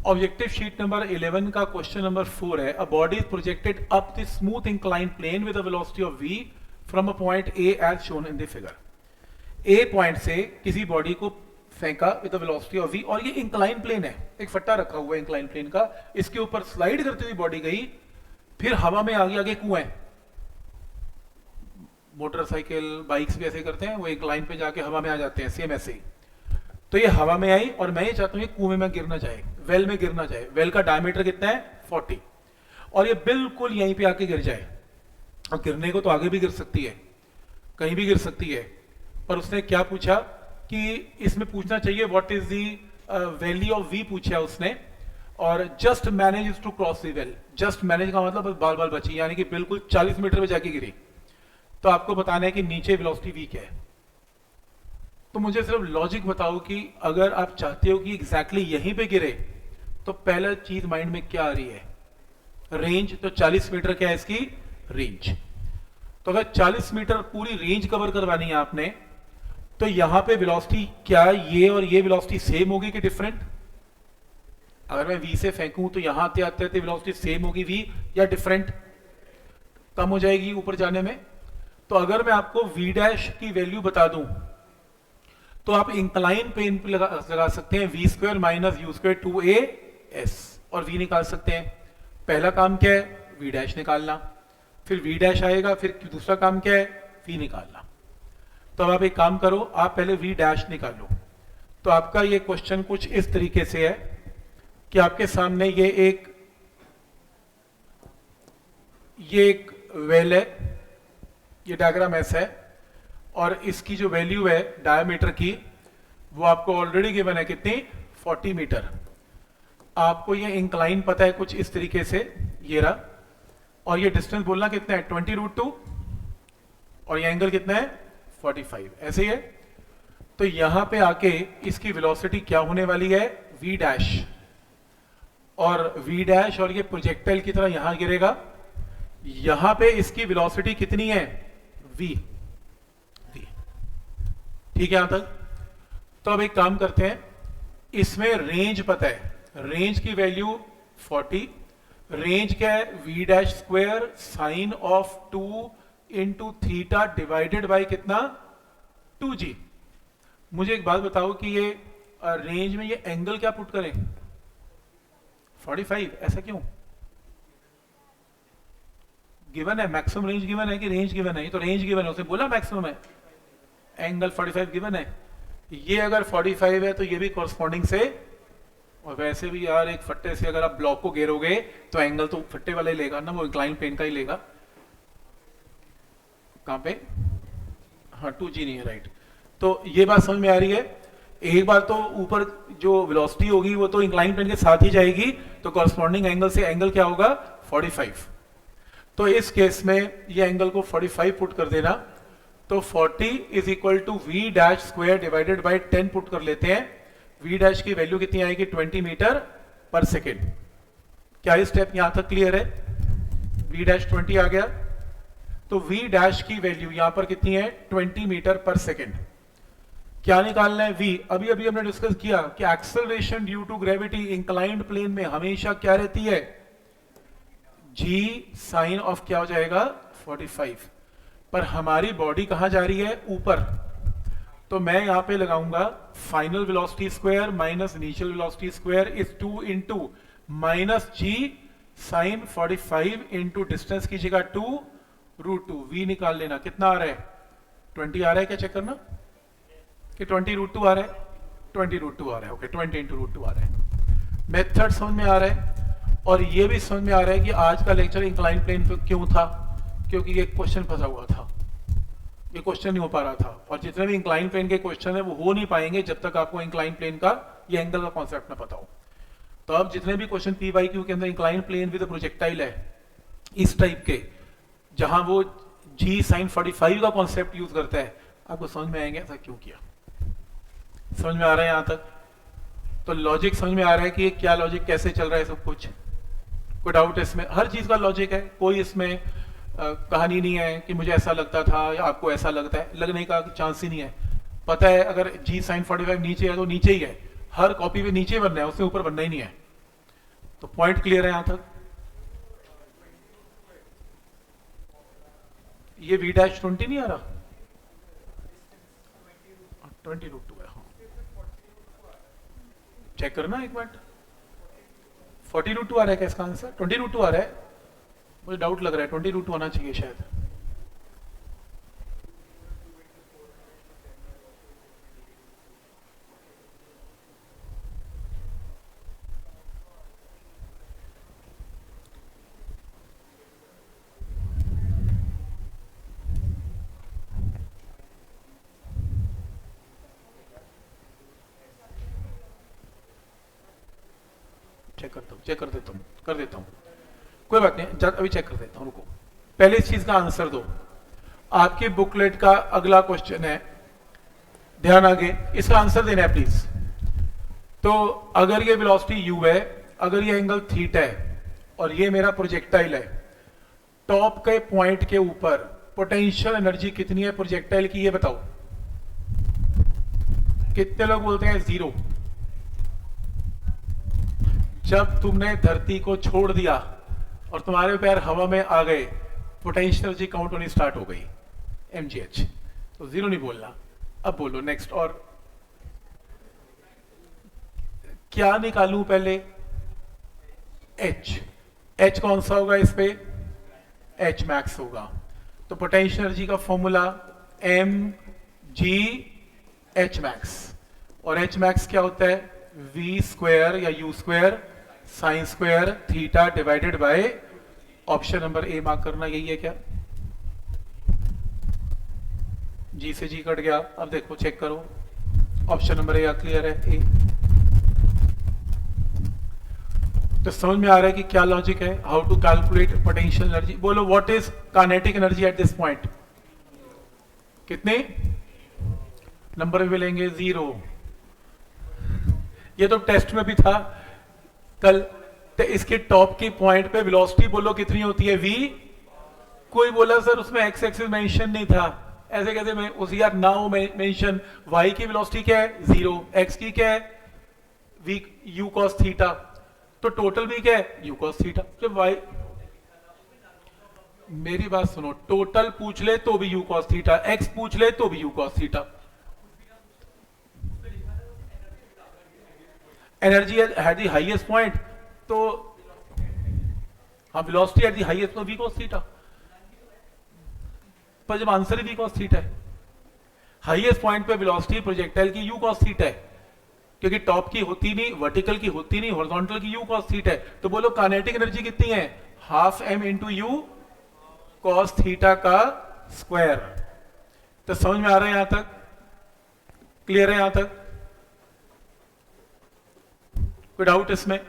Objective sheet number 11 का question number 4 है, a body is projected up the smooth incline plane with a velocity of v from a point a as shown in the figure. A point से किसी body को फेंका with a velocity of v, और ये incline plane है, एक फट्टा रखा हुआ है इंक्लाइन प्लेन का, इसके ऊपर स्लाइड करती हुई बॉडी गई, फिर हवा में आगे आगे कुएं, मोटरसाइकिल बाइक्स भी ऐसे करते हैं, वो इंक्लाइन पे जाके हवा में आ जाते हैं, सेम ऐसे ही। तो ये हवा में आई और मैं ये चाहता हूँ ये कुएं में गिरना जाए, वेल में गिरना जाए। वेल का डायमीटर कितना है 40, और ये बिल्कुल यहीं पे आके गिर जाए। और गिरने को तो आगे भी गिर सकती है, कहीं भी गिर सकती है, पर उसने क्या पूछा कि इसमें पूछना चाहिए what is the value of V पूछा उसने, और just manage to cross the well. Just manage का मतलब बाल बाल बची, यानी कि बिल्कुल 40 मीटर पे जाके गिरी। तो आपको बताना है कि नीचे वेलोसिटी वी क्या है। तो मुझे सिर्फ लॉजिक बताओ कि अगर आप चाहते हो कि एग्जैक्टली यहीं पे गिरे, तो पहला चीज माइंड में क्या आ रही है, रेंज। तो 40 मीटर क्या है इसकी रेंज। तो अगर 40 मीटर पूरी रेंज कवर करवानी है आपने, तो यहां पे वेलोसिटी क्या ये और ये वेलोसिटी सेम होगी कि डिफरेंट। अगर मैं v से फेंकूं तो यहां आते आते आते वेलोसिटी सेम होगी v, या डिफरेंट, कम हो जाएगी ऊपर जाने में। तो अगर मैं आपको v डैश की वैल्यू बता दूं, तो आप इंक्लाइन प्लेन पे लगा सकते हैं v square minus you square 2as, और v निकाल सकते हैं। पहला काम क्या है, v डैश निकालना, फिर v डैश आएगा, फिर दूसरा काम क्या है, v निकालना। तो अब आप एक काम करो, आप पहले v डैश निकालो। तो आपका ये क्वेश्चन कुछ इस तरीके से है कि आपके सामने ये एक वेल है, ये डायग्राम ऐसा है, और इसकी जो वैल्यू है डायमीटर की वो आपको ऑलरेडी गिवन है, कितनी 40 मीटर। आपको ये इंक्लाइन पता है कुछ इस तरीके से, ये रहा, और ये डिस्टेंस बोलना कितना है 20√2, और ये एंगल कितना है 45, ऐसे ही है। तो यहां पे आके इसकी वेलोसिटी क्या होने वाली है v डैश, और v डैश, और ये प्रोजेक्टाइल की तरह यहां गिरेगा। यहां पे इसकी वेलोसिटी कितनी है v, ठीक है यहां तक। तो अब एक काम करते हैं, इसमें रेंज पता है, रेंज की वैल्यू 40, रेंज क्या है v dash square sine of 2 into theta divided by कितना 2g। मुझे एक बात बताओ कि ये रेंज में ये एंगल क्या पुट करें 45, ऐसा क्यों। गिवन है मैक्सिमम रेंज, गिवन है कि रेंज गिवन है, ये तो रेंज गिवन है, उसने बोला मैक्सिमम है, एंगल 45 गिवन है। ये अगर 45 है तो ये भी कॉरस्पॉन्डिंग से, और वैसे भी यार एक फट्टे से अगर आप ब्लॉक को घेरोगे तो एंगल तो फट्टे वाला ही लेगा ना, वो इंक्लाइन प्लेन का ही लेगा। कहां पे, हाँ 2g नहीं है, राइट। तो ये बात समझ में आ रही है। एक बार तो ऊपर जो वेलोसिटी होगी वो तो इंक्लाइन प्लेन के साथ ही जाएगी, तो कॉरस्पॉन्डिंग एंगल से एंगल क्या होगा 45। तो इस केस में ये एंगल को 45 पुट कर देना, तो 40 is equal to V dash square divided by 10 put कर लेते हैं। वी डैश की वैल्यू कितनी आएगी 20 मीटर पर सेकेंड। क्या ये स्टेप यहां तक क्लियर है, वी डैश 20 आ गया, तो वी डैश की वैल्यू यहां पर कितनी है 20 मीटर पर सेकेंड। क्या निकालना है v, अभी अभी हमने डिस्कस किया कि acceleration due to gravity inclined plane में हमेशा क्या रहती है g साइन ऑफ क्या हो जाएगा 45, पर हमारी बॉडी कहां जा रही है ऊपर। तो मैं यहां पे लगाऊंगा final velocity square minus initial velocity square is 2 into minus g sine 45 into distance की जगह 2√2। v निकाल लेना, कितना आ रहा है 20 आ रहा है, क्या चेक करना कि 20√2 आ रहा है, 20√2 आ रहा है, ओके 20 इंटू √2 आ रहा है। मेथड समझ में आ रहा है, और ये भी समझ में आ रहा है कि आज का लेक्चर इंक्लाइन प्लेन पे क्यों था, क्योंकि ये क्वेश्चन फंसा हुआ था, ये क्वेश्चन नहीं हो पा रहा था। और जितने भी इंक्लाइन प्लेन के क्वेश्चन है वो हो नहीं पाएंगे जब तक आपको इंक्लाइन प्लेन का ये एंगल का कॉन्सेप्ट ना पता हो। तो अब जितने भी क्वेश्चन पी वाई क्यू के अंदर इंक्लाइन प्लेन विद प्रोजेक्टाइल है इस टाइप के, जहां वो जी साइन 45 का कॉन्सेप्ट यूज करता है, आपको समझ में आएंगे ऐसा क्यों किया। समझ में आ रहा है यहां तक, तो लॉजिक समझ में आ रहा है कि क्या लॉजिक कैसे चल रहा है सब कुछ। कोई डाउट है इसमें, हर चीज का लॉजिक है, कोई इसमें कहानी नहीं है कि मुझे ऐसा लगता था या आपको ऐसा लगता है, लगने का चांस ही नहीं है। पता है अगर जी साइन 45 नीचे है तो नीचे ही है, हर कॉपी पे नीचे बनना है, उससे ऊपर बनना ही नहीं है। तो पॉइंट क्लियर है यहां तक? ये v डैश 20 नहीं आ रहा, 20√2 है। हाँ चेक करना एक मिनट, 40√2 आ रहा है क्या इसका आंसर? 20√2 आ रहा है, मुझे डाउट लग रहा है 20√2 आना चाहिए शायद। चेक कर देता हूँ, कोई बात नहीं, अभी चेक कर देता हूँ, रुको। पहले इस चीज का आंसर दो। आपकी बुकलेट का अगला क्वेश्चन है, ध्यान आगे, इसका आंसर देना है प्लीज। तो अगर ये वेलोसिटी u है, अगर ये एंगल थीटा है और ये मेरा प्रोजेक्टाइल है, टॉप के पॉइंट के ऊपर पोटेंशियल एनर्जी कितनी है प्रोजेक्टाइल की, ये बताओ। कितने लोग बोलते हैं 0? जब तुमने धरती को छोड़ दिया और तुम्हारे पैर हवा में आ गए, पोटेंशियल एनर्जी काउंट होनी स्टार्ट हो गई, mgh। तो 0 नहीं बोलना। अब बोलो नेक्स्ट। और क्या निकालूं पहले? h कौन सा होगा इस पे? h मैक्स होगा। तो पोटेंशियल एनर्जी का फॉर्मूला mg h मैक्स, और h मैक्स क्या होता है? v स्क्वायर या u square sine square theta divided by, option number A mark करना, यही है क्या? जी से जी कट गया। अब देखो चेक करो, ऑप्शन नंबर ए क्लियर है, ए। तो समझ में आ रहा है कि क्या लॉजिक है, how to calculate potential energy. बोलो what is kinetic energy at this point? कितने नंबर भी मिलेंगे? 0। ये तो टेस्ट में भी था कल। तो इसके टॉप की पॉइंट पे वेलोसिटी बोलो कितनी होती है? v। कोई बोला सर उसमें x एक्सिस मेंशन नहीं था, ऐसे कैसे मैं उस यार नाउ मेंशन। y की वेलोसिटी क्या है? 0। x की क्या है? v u cos theta. तो टोटल भी क्या है? u cos theta. जब y, मेरी बात सुनो, टोटल पूछ ले तो भी u cos थीटा, x पूछ ले तो भी u cos theta. Energy at the highest point, तो हाँ वेलोसिटी एट द हाईएस्ट तो v cos थीटा, पर जब आंसर ही v cos थीटा है, हाईएस्ट पॉइंट पे वेलोसिटी प्रोजेक्टाइल की u cos थीटा है, क्योंकि टॉप की होती नहीं, वर्टिकल की होती नहीं, हॉरिजॉन्टल की u cos थीटा है। तो बोलो काइनेटिक एनर्जी कितनी है? Half m into u cos theta का स्क्वायर। तो समझ में आ रहा है यहां तक? क्लियर है यहां तक? कोई डाउट इसमें?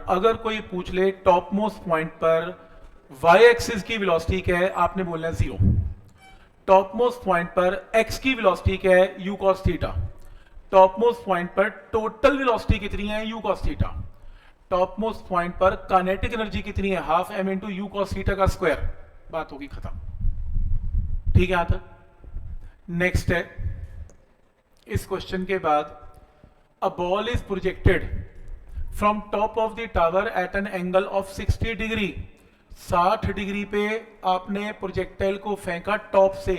अगर कोई पूछ ले टॉप मोस्ट पॉइंट पर y एक्सिस की वेलोसिटी क्या है, आपने बोलना है 0। टॉप मोस्ट पॉइंट पर x की वेलोसिटी क्या है? u cos theta. Top most point पर टोटल वेलोसिटी कितनी है? u cos theta. Top most point पर काइनेटिक एनर्जी कितनी है? Half m into u cos theta का स्क्वायर। बात होगी खत्म। ठीक है यहां तक? नेक्स्ट है, इस क्वेश्चन के बाद, a ball is projected from top of the tower at an angle of 60 degree. 60 degree पे आपने प्रोजेक्टाइल को फेंका टॉप से,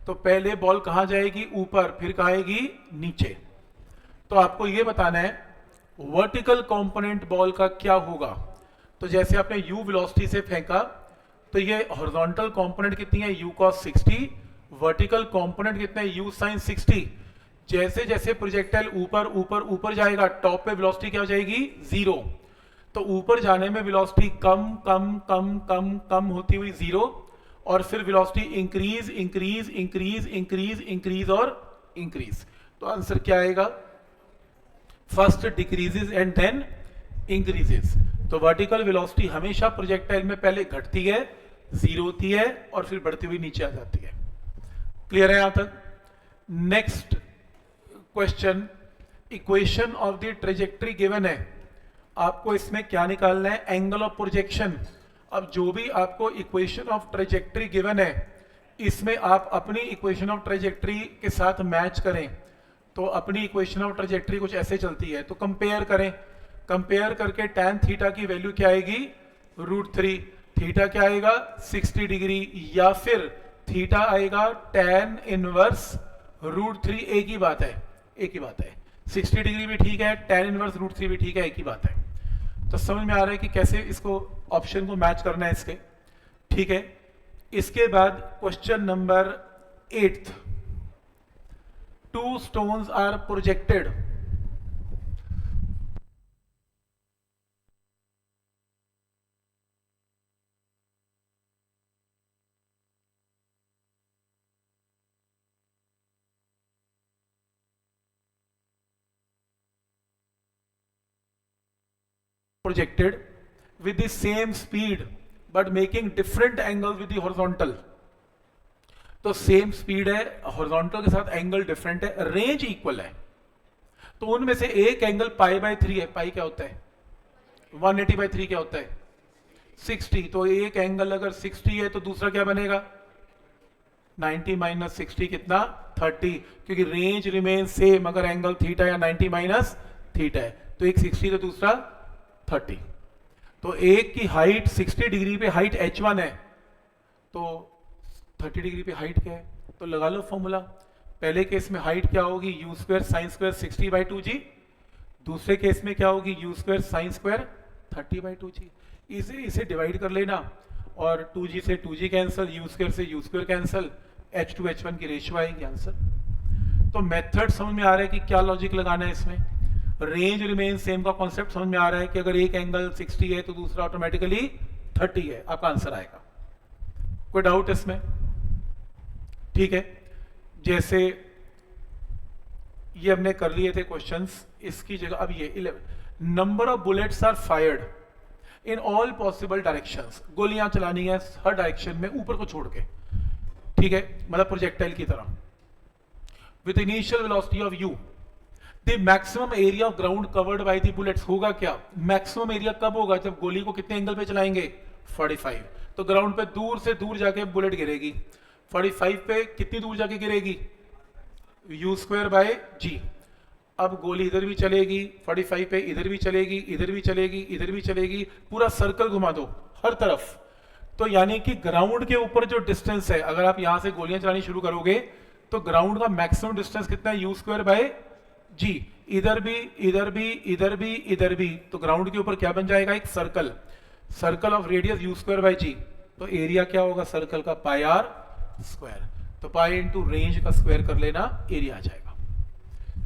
तो पहले बॉल कहां जाएगी? ऊपर, फिर कहां आएगी? नीचे। तो आपको यह बताना है वर्टिकल कंपोनेंट बॉल का क्या होगा। तो जैसे आपने u वेलोसिटी से फेंका, तो ये हॉरिजॉन्टल कंपोनेंट कितनी है? u cos 60। वर्टिकल कंपोनेंट कितना है? u sin 60। जैसे जैसे प्रोजेक्टाइल ऊपर ऊपर ऊपर जाएगा, टॉप पे वेलोसिटी क्या हो जाएगी? 0। तो ऊपर जाने में वेलोसिटी कम कम कम कम कम होती हुई 0, और फिर velocity increase increase increase increase increase और इंक्रीज। तो आंसर क्या आएगा? First decreases and then increases. तो वर्टिकल वेलोसिटी हमेशा प्रोजेक्टाइल में पहले घटती है, जीरो होती है और फिर बढ़ती हुई नीचे आ जाती है। क्लियर है यहां तक? Next question, equation of the trajectory given है, आपको इसमें क्या निकालना है? Angle of projection. अब जो भी आपको इक्वेशन ऑफ ट्रेजेक्ट्री गिवन है, इसमें आप अपनी इक्वेशन ऑफ ट्रेजेक्ट्री के साथ मैच करें। तो अपनी इक्वेशन ऑफ ट्रेजेक्ट्री कुछ ऐसे चलती है, तो कंपेयर करें। कंपेयर करके tan थीटा की वैल्यू क्या आएगी? √3। थीटा क्या आएगा? 60 डिग्री, या फिर थीटा आएगा tan इनवर्स √3। एक ही बात है, एक ही बात है। 60 डिग्री भी ठीक है, tan इनवर्स √3 भी ठीक है, एक ही बात है। तो समझ में आ रहा है कि कैसे इसको ऑप्शन को मैच करना है इसके, ठीक है। इसके बाद question number 8, 2 stones are projected with the same speed but making different angles with the horizontal। तो सेम स्पीड है, हॉरिजॉन्टल के साथ एंगल डिफरेंट है, रेंज इक्वल है। तो उनमें से एक एंगल π/3 है। पाई क्या होता है? 180/3 क्या होता है? 60। तो एक एंगल अगर 60 है तो दूसरा क्या बनेगा? 90 - 60 कितना? 30। क्योंकि रेंज रिमेन सेम अगर एंगल थीटा या 90 - थीटा है। तो एक 60 तो दूसरा 30। तो एक की हाइट 60 डिग्री पे हाइट h1 है, तो 30 डिग्री पे हाइट क्या है? तो लगा लो फॉर्मूला। पहले केस में हाइट क्या होगी? u² sin² 60/2g। दूसरे केस में क्या होगी? u² sin² 30/2g। इसे डिवाइड कर लेना और 2g से 2g कैंसिल, u² से u² कैंसिल, h2h1 की रेशियो आएगी आंसर। तो मेथड समझ में आ रहा है कि क्या लॉजिक लगाना है इसमें। रेंज रिमेन सेम का कॉन्सेप्ट समझ में आ रहा है कि अगर एक एंगल 60 है तो दूसरा ऑटोमेटिकली 30 है, आपका आंसर आएगा। कोई डाउट इसमें? ठीक है। जैसे ये हमने कर लिए थे क्वेश्चंस, इसकी जगह अब ये 11 number of bullets are fired in all possible directions. गोलियां चलानी है हर डायरेक्शन में, ऊपर को छोड़ के, ठीक है, मतलब प्रोजेक्टाइल की तरह। With initial velocity of u, the maximum area of ground covered by the bullets होगा क्या? मैक्सिमम एरिया कब होगा? जब गोली को कितने एंगल पे चलाएंगे? 45। तो ग्राउंड पे दूर से दूर जाके बुलेट गिरेगी। 45 पे कितनी दूर जाके गिरेगी? u²/g। अब गोली इधर भी चलेगी 45 पे, इधर भी चलेगी, इधर भी चलेगी, इधर भी चलेगी, पूरा सर्कल घुमा दो हर तरफ। तो यानी कि ग्राउंड के ऊपर जो डिस्टेंस है, अगर आप यहां से गोलियां चलानी शुरू करोगे तो ग्राउंड का मैक्सिमम डिस्टेंस कितना है? u²/g। इधर भी, इधर भी, इधर भी, इधर भी, तो ग्राउंड के ऊपर क्या बन जाएगा? एक circle, circle of radius u²/g। तो एरिया क्या होगा सर्कल का? πr²। तो पाई इंटू रेंज का स्क्वायर कर लेना, एरिया आ जाएगा।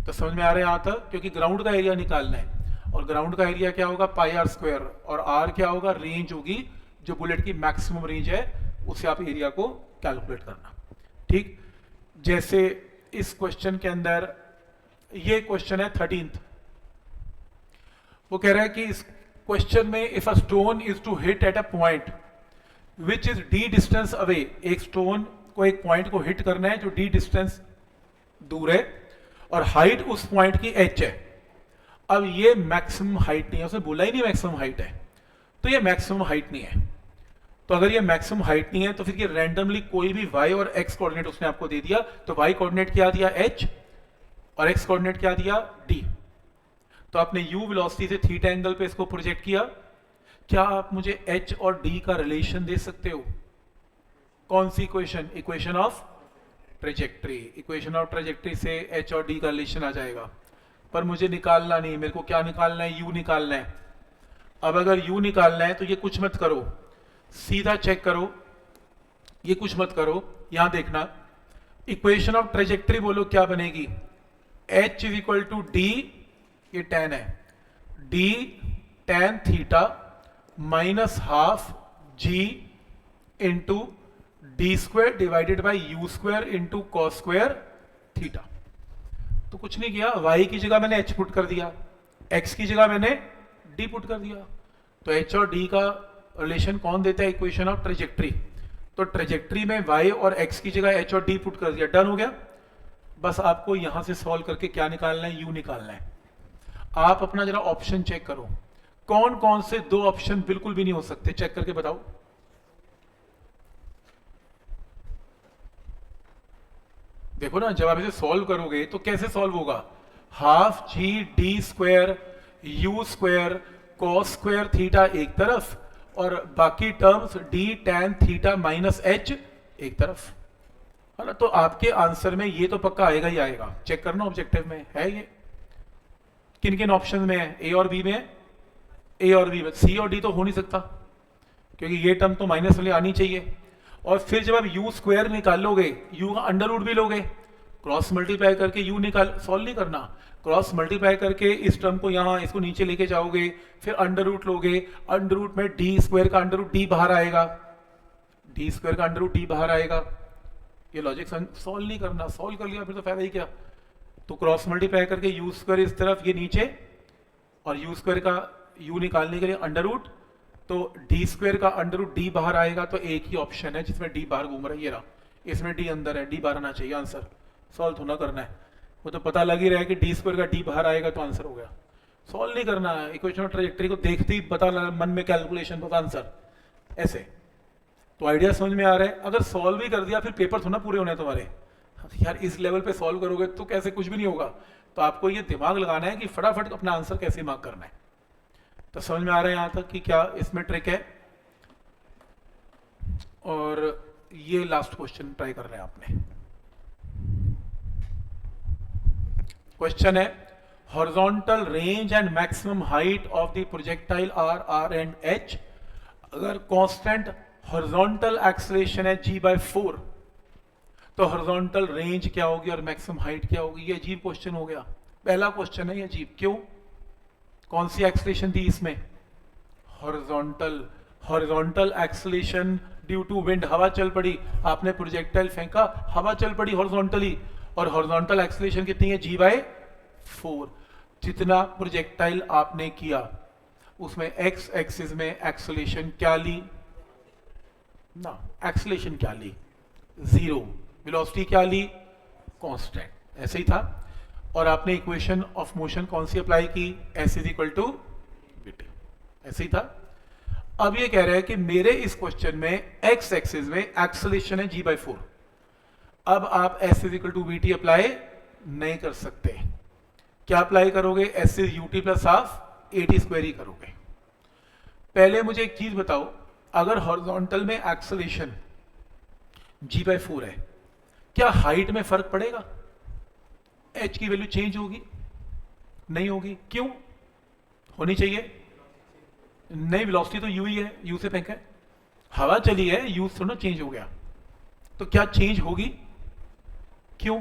तो समझ में आ रहा है यहां तक? क्योंकि ग्राउंड का एरिया निकालना है और ग्राउंड का एरिया क्या होगा? πr²। और r क्या होगा? रेंज होगी, जो बुलेट की मैक्सिमम रेंज है, उससे आप एरिया को कैलकुलेट करना। ठीक। जैसे इस क्वेश्चन के अंदर ये क्वेश्चन है 13th, वो कह रहा है कि इस क्वेश्चन में if a stone is to hit at a point which is d distance away, एक स्टोन को एक पॉइंट को हिट करना है जो d डिस्टेंस दूर है और हाइट उस पॉइंट की h है। अब ये मैक्सिमम हाइट नहीं है, उसने बोला ही नहीं मैक्सिमम हाइट है, तो ये मैक्सिमम हाइट नहीं है। तो अगर ये मैक्सिमम हाइट नहीं है तो फिर ये रैंडमली कोई भी y और x कोऑर्डिनेट उसने आपको दे दिया। तो y कोऑर्डिनेट क्या दिया? h, और x कोऑर्डिनेट क्या दिया? d। तो आपने u वेलोसिटी से थीटा एंगल पे इसको प्रोजेक्ट किया। क्या आप मुझे h और d का रिलेशन दे सकते हो? कौन सी equation? Equation of trajectory. Equation of trajectory से h और d का रिलेशन आ जाएगा। पर मुझे निकालना नहीं, मेरे को क्या निकालना है? u निकालना है। अब अगर u निकालना है तो ये कुछ मत करो, सीधा चेक करो, ये कुछ मत करो, यहां देखना। इक्वेशन ऑफ ट्रेजेक्ट्री बोलो क्या बनेगी? h is equal to d, ये tan है, d tan theta minus half g into d² divided by u² into cos² theta. तो कुछ नहीं किया, y की जगह मैंने h पुट कर दिया, x की जगह मैंने d पुट कर दिया। तो h और d का रिलेशन कौन देता है? Equation of trajectory. तो ट्रेजेक्ट्री में y और x की जगह h और d पुट कर दिया, डन हो गया। बस आपको यहां से सॉल्व करके क्या निकालना है, u निकालना है। आप अपना जरा ऑप्शन चेक करो, कौन कौन से दो ऑप्शन बिल्कुल भी नहीं हो सकते, चेक करके बताओ। देखो ना, जब आप इसे सॉल्व करोगे तो कैसे सॉल्व होगा, half G D square you square cos square theta एक तरफ और बाकी terms D tan theta minus H एक तरफ, है ना। तो आपके आंसर में ये तो पक्का आएगा ही आएगा, चेक करना ऑब्जेक्टिव में है ये। किन किन ऑप्शन में है, ए और बी में है, ए और बी में, सी और डी तो हो नहीं सकता क्योंकि ये टर्म तो माइनस वाले आनी चाहिए। और फिर जब आप यू स्क्वायर निकालोगे, यू का अंडर रूट भी लोगे, क्रॉस मल्टीप्लाई करके यू निकाल, सॉल्व नहीं करना, क्रॉस मल्टीप्लाई करके इस टर्म को यहाँ इसको नीचे लेके जाओगे, फिर अंडर रूट लोगे, अंडर रूट में डी स्क्वायर का अंडर रूट डी बाहर आएगा, डी स्क्वायर का अंडर रूट डी बाहर आएगा। ये लॉजिक सॉल्व नहीं करना, सॉल्व कर लिया फिर तो फायदा ही क्या। तो क्रॉस मल्टीप्लाई करके यू स्क्वायर इस तरफ, ये नीचे, और यू स्क्वायर का यू निकालने के लिए अंडर रूट, तो डी स्क्वायर का अंडर रूट डी बाहर आएगा। तो एक ही ऑप्शन है जिसमें डी बाहर घूम रहा है, ये रहा, इसमें डी अंदर है, डी बाहर आना चाहिए, आंसर सॉल्व होना करना है। वो तो पता लग ही रहा है कि डी स्क्वायर का डी बाहर आएगा तो आंसर हो गया, सॉल्व नहीं करना है, इक्वेशन ट्रेजेक्टरी को देखते ही पता लगा, मन में कैलकुलेशन पता आंसर ऐसे। तो आइडिया समझ में आ रहा है। अगर सॉल्व भी कर दिया फिर पेपर थोड़ा पूरे होने तुम्हारे, यार इस लेवल पे सॉल्व करोगे तो कैसे, कुछ भी नहीं होगा। तो आपको ये दिमाग लगाना है कि फटाफट अपना आंसर कैसे मार्क करना है। तो समझ में आ रहा है यहां तक कि क्या इसमें ट्रिक है। और ये लास्ट क्वेश्चन ट्राई कर रहे हैं आपने। क्वेश्चन है, horizontal range and maximum height of the projectile are R and H, अगर कांस्टेंट हॉरिजॉन्टल एक्सेलरेशन है g/4 तो हॉरिजॉन्टल रेंज क्या होगी और मैक्सिमम हाइट क्या होगी। ये अजीब क्वेश्चन हो गया, पहला क्वेश्चन है ये अजीब, क्यों, कौन सी एक्सेलरेशन थी इसमें, horizontal, horizontal acceleration due to wind, हवा चल पड़ी, आपने प्रोजेक्टाइल फेंका, हवा चल पड़ी हॉरिजॉन्टली, और हॉरिजॉन्टल एक्सेलरेशन कितनी है, g/4। जितना प्रोजेक्टाइल आपने किया उसमें एक्स एक्सिस में एक्सेलरेशन क्या ली ना, एक्सेलरेशन क्या ली, 0, वेलोसिटी क्या ली, कांस्टेंट, ऐसे ही था। और आपने इक्वेशन ऑफ मोशन कौन सी अप्लाई की, S is equal to BT, ऐसे ही था। अब ये कह रहा है कि मेरे इस क्वेश्चन में एक्स एक्सिस में एक्सेलरेशन है g/4, अब आप s is equal to v t apply नहीं कर सकते, क्या अप्लाई करोगे, s is u t plus half a t square ही करोगे। पहले मुझे एक चीज बताओ, अगर हॉरिजॉन्टल में एक्सेलरेशन g/4 है, क्या हाइट में फर्क पड़ेगा, h की वैल्यू चेंज होगी, नहीं होगी, क्यों, होनी चाहिए, नहीं, वेलोसिटी तो u ही है, u से फेंका है, हवा चली है, u थोड़ा चेंज हो गया, तो क्या चेंज होगी, क्यों,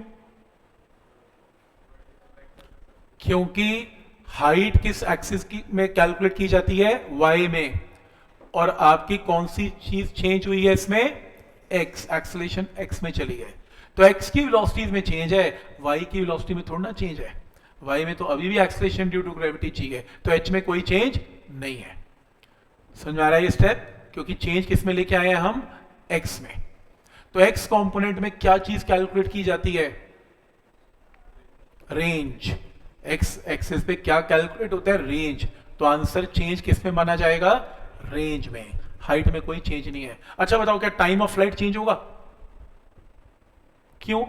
क्योंकि हाइट किस एक्सिस की में कैलकुलेट की जाती है, y में, और आपकी कौन सी चीज चेंज हुई है इसमें, x, एक्सेलरेशन x में चली है, तो x की वेलोसिटी में चेंज है, y की वेलोसिटी में थोड़ा ना चेंज है, y में तो अभी भी एक्सेलरेशन ड्यू टू ग्रेविटी चाहिए, तो h में कोई चेंज नहीं है। समझ में आ रहा है ये स्टेप, क्योंकि चेंज किस में लेके आए हैं हम, x में। तो x कंपोनेंट में क्या चीज कैलकुलेट की जाती है, रेंज, x एक्सिस पे क्या कैलकुलेट होता है, रेंज, तो आंसर चेंज किस में माना जाएगा, रेंज में, हाइट में कोई चेंज नहीं है। अच्छा बताओ, क्या टाइम ऑफ फ्लाइट चेंज होगा, क्यों,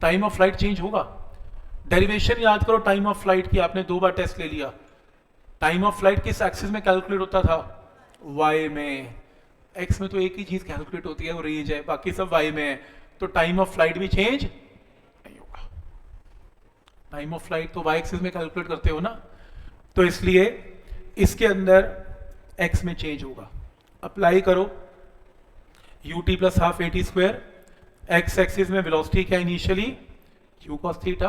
टाइम ऑफ फ्लाइट चेंज होगा, डेरिवेशन याद करो टाइम ऑफ फ्लाइट की, आपने 2 बार टेस्ट ले लिया। टाइम ऑफ फ्लाइट किस एक्सिस में कैलकुलेट होता था, y में, x में तो एक ही चीज कैलकुलेट होती है, वो रेंज है, बाकी सब y में है, तो टाइम ऑफ फ्लाइट भी चेंज नहीं होगा। टाइम ऑफ फ्लाइट तो y एक्सिस में कैलकुलेट करते हो ना, तो इसलिए इसके अंदर x में चेंज होगा। अप्लाई करो, ut plus half a t square, x axis में वेलोसिटी क्या इनिशियली, u cos थीटा,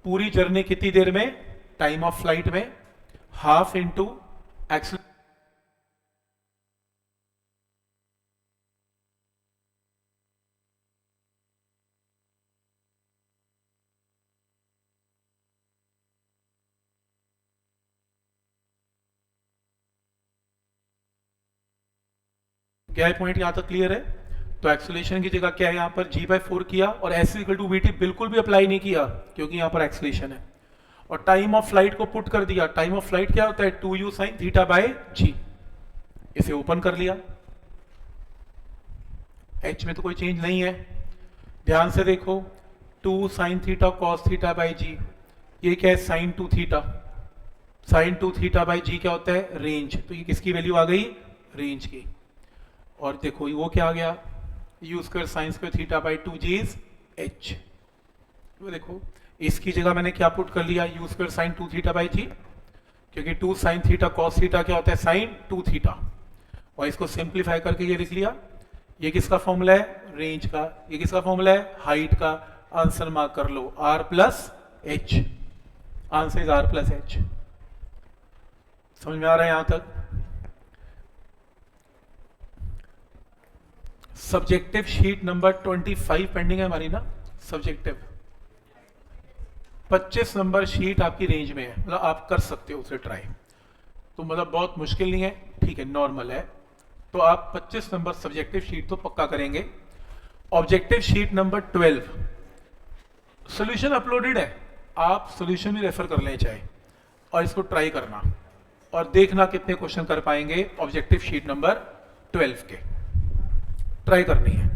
पूरी जर्नी कितनी देर में, टाइम ऑफ फ्लाइट में, हाफ इंटू एक्सेलरेशन क्या है पॉइंट, यहाँ तक क्लियर है? तो एक्सेलरेशन की जगह क्या है यहाँ पर g/4 किया, और s इक्वल टू vt बिल्कुल भी अप्लाई नहीं किया क्योंकि यहाँ पर एक्सेलरेशन है, और टाइम ऑफ फ्लाइट को पुट कर दिया। टाइम ऑफ फ्लाइट क्या होता है, 2u sin theta by g। इसे ओपन कर लिया, h में तो कोई चेंज नहीं है, ध्यान से देखो 2 sin theta cos theta by g, ये क्या है sin 2 थीटा। sin 2 थीटा बाय जी क्या होता है, रेंज। तो ये किसकी वैल्यू आ गई, रेंज की। और देखो वो क्या आ गया, you square sine square theta by 2g is h। वो देखो इसकी जगह मैंने क्या पुट कर लिया, u square sine 2 theta by g, क्योंकि 2 साइन थीटा कॉस थीटा क्या होता है, साइन 2 थीटा। और इसको सिंप्लीफाई करके ये लिख लिया, ये किसका फॉर्मूला है, रेंज का। ये किसका फॉर्मूला है, हाइट का। आंसर मार्क कर लो, r plus H. Answer is r plus H. समझ में आ रहा है यहां तक? सब्जेक्टिव शीट नंबर 25 पेंडिंग है हमारी ना, सब्जेक्टिव 25 नंबर शीट आपकी रेंज में है, मतलब आप कर सकते हो उसे ट्राई। तो मतलब बहुत मुश्किल नहीं है, ठीक है, नॉर्मल है। तो आप 25 नंबर सब्जेक्टिव शीट तो पक्का करेंगे। Objective sheet number 12 solution uploaded है, आप सॉल्यूशन भी रेफर कर लें चाहे, और इसको ट्राई करना और देखना कितने क्वेश्चन कर पाएंगे ऑब्जेक्टिव शीट नंबर 12 के। ट्राई करनी है।